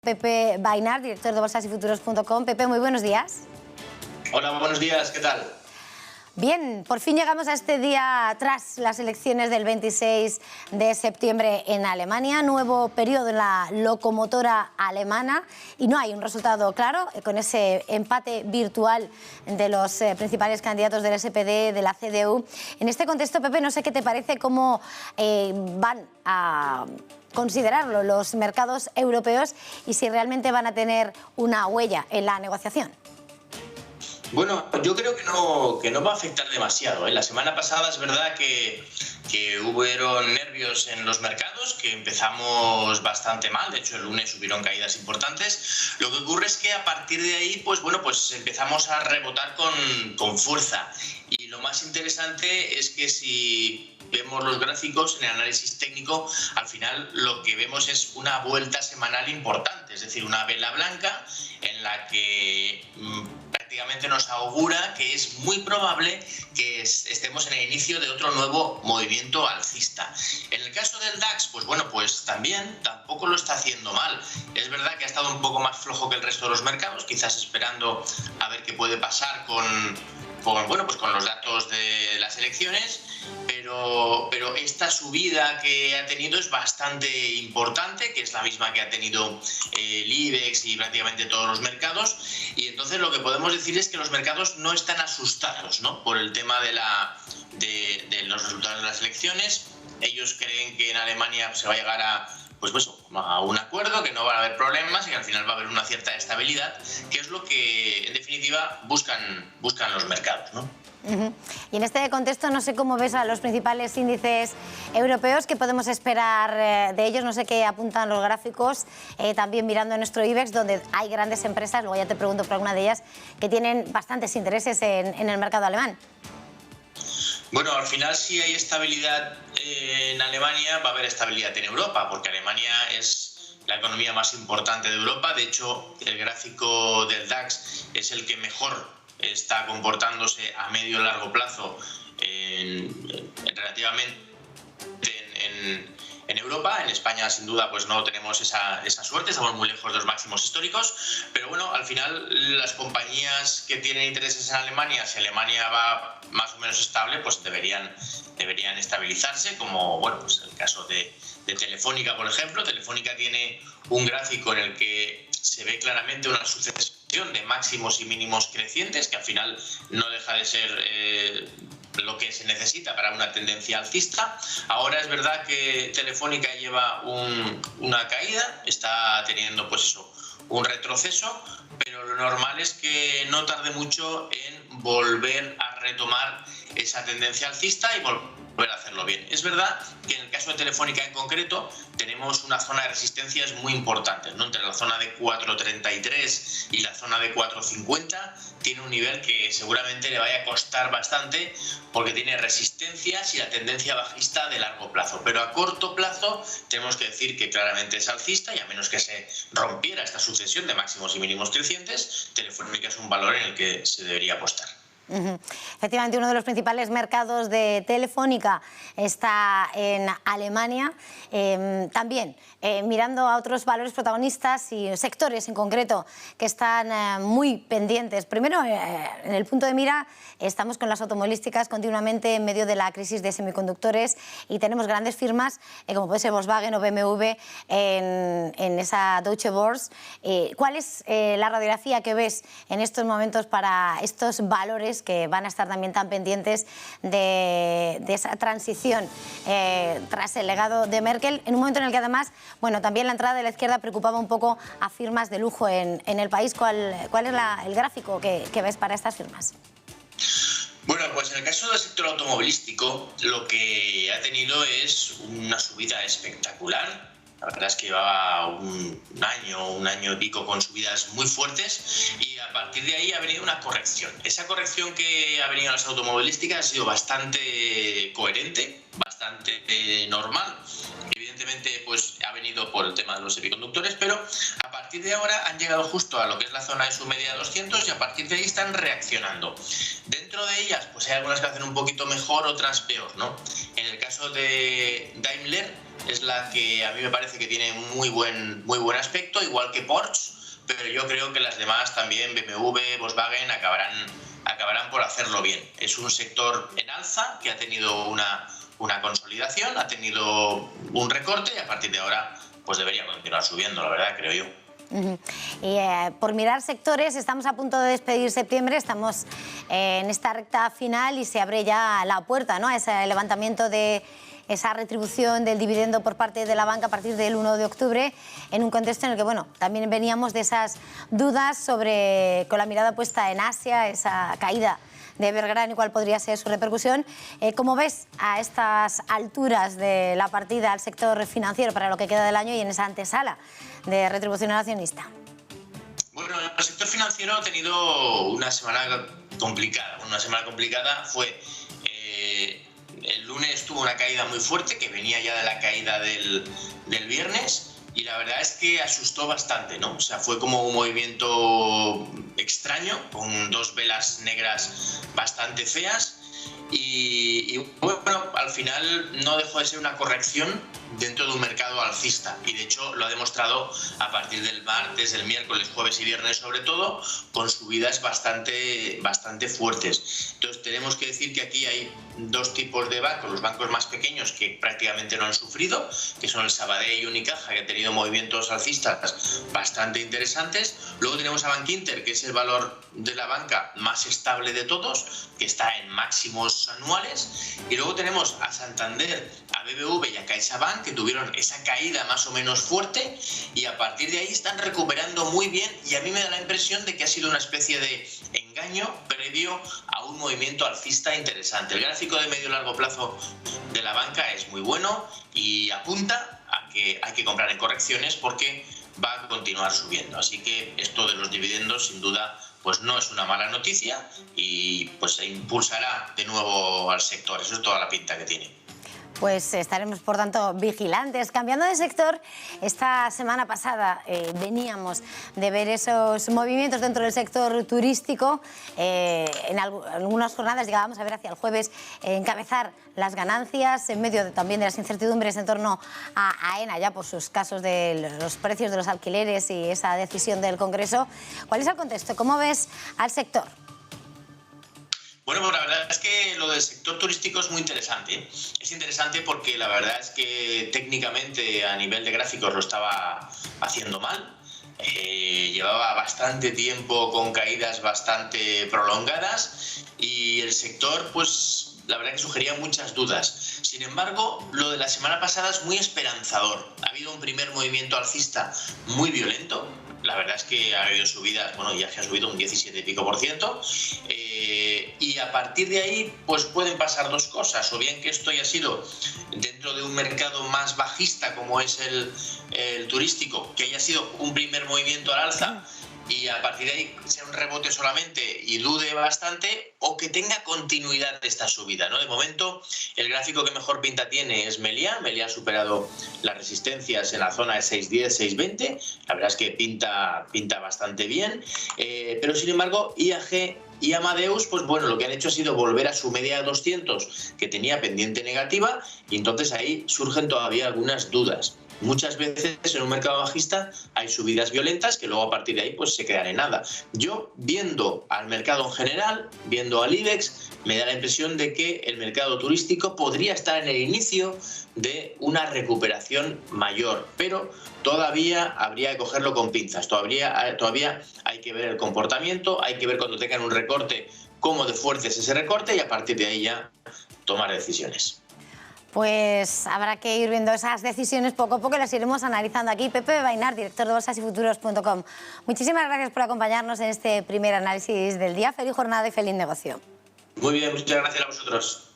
Pepe Bainar, director de bolsasyfuturos.com. Pepe, muy buenos días. Hola, buenos días, ¿qué tal? Bien, por fin llegamos a este día tras las elecciones del 26 de septiembre en Alemania, nuevo periodo en la locomotora alemana y no hay un resultado claro con ese empate virtual de los principales candidatos del SPD, de la CDU. En este contexto, Pepe, no sé qué te parece cómo van a considerarlo los mercados europeos y si realmente van a tener una huella en la negociación. Bueno, yo creo que no va a afectar demasiado, ¿eh? La semana pasada es verdad que hubieron nervios en los mercados, que empezamos bastante mal, de hecho el lunes hubieron caídas importantes. Lo que ocurre es que a partir de ahí, pues empezamos a rebotar con fuerza. Y lo más interesante es que si vemos los gráficos en el análisis técnico, al final lo que vemos es una vuelta semanal importante, es decir, una vela blanca en la que prácticamente nos augura que es muy probable que estemos en el inicio de otro nuevo movimiento alcista. En el caso del DAX, pues también tampoco lo está haciendo mal. Es verdad que ha estado un poco más flojo que el resto de los mercados, quizás esperando a ver qué puede pasar con los datos de las elecciones, pero esta subida que ha tenido es bastante importante, que es la misma que ha tenido el IBEX y prácticamente todos los mercados, y entonces lo que podemos decir es que los mercados no están asustados, ¿no?, por el tema de los resultados de las elecciones. Ellos creen que en Alemania se va a llegar a un acuerdo, que no va a haber problemas y que al final va a haber una cierta estabilidad, que es lo que en definitiva buscan los mercados, ¿no? Y en este contexto, no sé cómo ves a los principales índices europeos, qué podemos esperar de ellos, no sé qué apuntan los gráficos, también mirando en nuestro IBEX, donde hay grandes empresas, luego ya te pregunto por alguna de ellas, que tienen bastantes intereses en el mercado alemán. Bueno, al final si hay estabilidad en Alemania, va a haber estabilidad en Europa, porque Alemania es la economía más importante de Europa. De hecho, el gráfico del DAX es el que mejor está comportándose a medio y largo plazo relativamente en Europa. En España, sin duda, pues no tenemos esa suerte, estamos muy lejos de los máximos históricos, pero bueno, al final las compañías que tienen intereses en Alemania, si Alemania va más o menos estable, pues deberían estabilizarse, como el caso de Telefónica, por ejemplo. Telefónica tiene un gráfico en el que se ve claramente una sucesión de máximos y mínimos crecientes, que al final no deja de ser lo que se necesita para una tendencia alcista. Ahora es verdad que Telefónica lleva una caída, está teniendo un retroceso, pero lo normal es que no tarde mucho en volver a retomar esa tendencia alcista y volver a hacerlo bien. Es verdad que en el caso de Telefónica en concreto tenemos una zona de resistencias muy importantes, ¿no? Entre la zona de 4.33 y la zona de 4.50 tiene un nivel que seguramente le vaya a costar bastante, porque tiene resistencias y la tendencia bajista de largo plazo. Pero a corto plazo tenemos que decir que claramente es alcista, y a menos que se rompiera esta sucesión de máximos y mínimos crecientes, Telefónica es un valor en el que se debería apostar. Efectivamente, uno de los principales mercados de Telefónica está en Alemania. También mirando a otros valores protagonistas y sectores en concreto que están muy pendientes. Primero, en el punto de mira estamos con las automovilísticas continuamente en medio de la crisis de semiconductores, y tenemos grandes firmas como puede ser Volkswagen o BMW en esa Deutsche Börse. ¿Cuál es la radiografía que ves en estos momentos para estos valores que van a estar también tan pendientes de esa transición tras el legado de Merkel, en un momento en el que además, también la entrada de la izquierda preocupaba un poco a firmas de lujo en el país? ¿Cuál es el gráfico que ves para estas firmas? Bueno, pues en el caso del sector automovilístico, lo que ha tenido es una subida espectacular. La verdad es que llevaba un año y pico con subidas muy fuertes, y a partir de ahí ha venido una corrección. Esa corrección que ha venido a las automovilísticas ha sido bastante coherente, bastante normal. Evidentemente, pues ha venido por el tema de los semiconductores, pero a partir de ahora han llegado justo a lo que es la zona de su media de 200, y a partir de ahí están reaccionando. Dentro de ellas, pues hay algunas que hacen un poquito mejor, otras peor, ¿no? En el caso de Daimler, es la que a mí me parece que tiene muy buen aspecto, igual que Porsche, pero yo creo que las demás también, BMW, Volkswagen, acabarán por hacerlo bien. Es un sector en alza que ha tenido una consolidación, ha tenido un recorte y a partir de ahora pues debería continuar subiendo, la verdad, creo yo. Y por mirar sectores, estamos a punto de despedir septiembre, estamos en esta recta final y se abre ya la puerta, ¿no?, a ese levantamiento de esa retribución del dividendo por parte de la banca a partir del 1 de octubre, en un contexto en el que, bueno, también veníamos de esas dudas sobre, con la mirada puesta en Asia, esa caída de Evergrande y cuál podría ser su repercusión. ¿Cómo ves a estas alturas de la partida al sector financiero para lo que queda del año y en esa antesala de retribución al accionista? Bueno, el sector financiero ha tenido una semana complicada. Una semana complicada fue... el lunes tuvo una caída muy fuerte, que venía ya de la caída del viernes, y la verdad es que asustó bastante, ¿no? O sea, fue como un movimiento extraño, con dos velas negras bastante feas, y bueno, al final no dejó de ser una corrección dentro de un mercado alcista, y de hecho lo ha demostrado a partir del martes, el miércoles, jueves y viernes sobre todo, con subidas bastante fuertes. Entonces tenemos que decir que aquí hay dos tipos de bancos, los bancos más pequeños que prácticamente no han sufrido, que son el Sabadell y Unicaja, que han tenido movimientos alcistas bastante interesantes. Luego tenemos a Bankinter, que es el valor de la banca más estable de todos, que está en máximos anuales, y luego tenemos a Santander, a BBV y a CaixaBank, que tuvieron esa caída más o menos fuerte y a partir de ahí están recuperando muy bien, y a mí me da la impresión de que ha sido una especie de engaño previo a un movimiento alcista interesante. El gráfico de medio y largo plazo de la banca es muy bueno y apunta a que hay que comprar en correcciones porque va a continuar subiendo. Así que esto de los dividendos sin duda pues no es una mala noticia y pues se impulsará de nuevo al sector. Eso es toda la pinta que tiene. Pues estaremos, por tanto, vigilantes. Cambiando de sector, esta semana pasada veníamos de ver esos movimientos dentro del sector turístico. En algunas jornadas llegábamos a ver hacia el jueves encabezar las ganancias en medio también de las incertidumbres en torno a AENA, ya por sus casos de los precios de los alquileres y esa decisión del Congreso. ¿Cuál es el contexto? ¿Cómo ves al sector? Bueno, pues la verdad es que lo del sector turístico es muy interesante, ¿eh? Es interesante porque la verdad es que técnicamente a nivel de gráficos lo estaba haciendo mal. Llevaba bastante tiempo con caídas bastante prolongadas y el sector, pues la verdad que sugería muchas dudas. Sin embargo, lo de la semana pasada es muy esperanzador. Ha habido un primer movimiento alcista muy violento. La verdad es que ha habido subidas, bueno, ya se ha subido un 17 y pico %. Y a partir de ahí, pues pueden pasar dos cosas. O bien que esto haya sido dentro de un mercado más bajista, como es el turístico, que haya sido un primer movimiento al alza y a partir de ahí sea un rebote solamente y dude bastante, o que tenga continuidad de esta subida, ¿no? De momento, el gráfico que mejor pinta tiene es Meliá. Meliá ha superado las resistencias en la zona de 6.10, 6.20. La verdad es que pinta bastante bien. Pero sin embargo, IAG y Amadeus, pues bueno, lo que han hecho ha sido volver a su media de 200, que tenía pendiente negativa, y entonces ahí surgen todavía algunas dudas. Muchas veces en un mercado bajista hay subidas violentas que luego a partir de ahí pues se quedan en nada. Yo, viendo al mercado en general, viendo al IBEX, me da la impresión de que el mercado turístico podría estar en el inicio de una recuperación mayor, pero todavía habría que cogerlo con pinzas. Todavía hay que ver el comportamiento, hay que ver cuando tengan un recorte cómo de fuerte es ese recorte y a partir de ahí ya tomar decisiones. Pues habrá que ir viendo esas decisiones poco a poco y las iremos analizando aquí. Pepe Bainar, director de bolsasyfuturos.com. Muchísimas gracias por acompañarnos en este primer análisis del día. Feliz jornada y feliz negocio. Muy bien, muchas gracias a vosotros.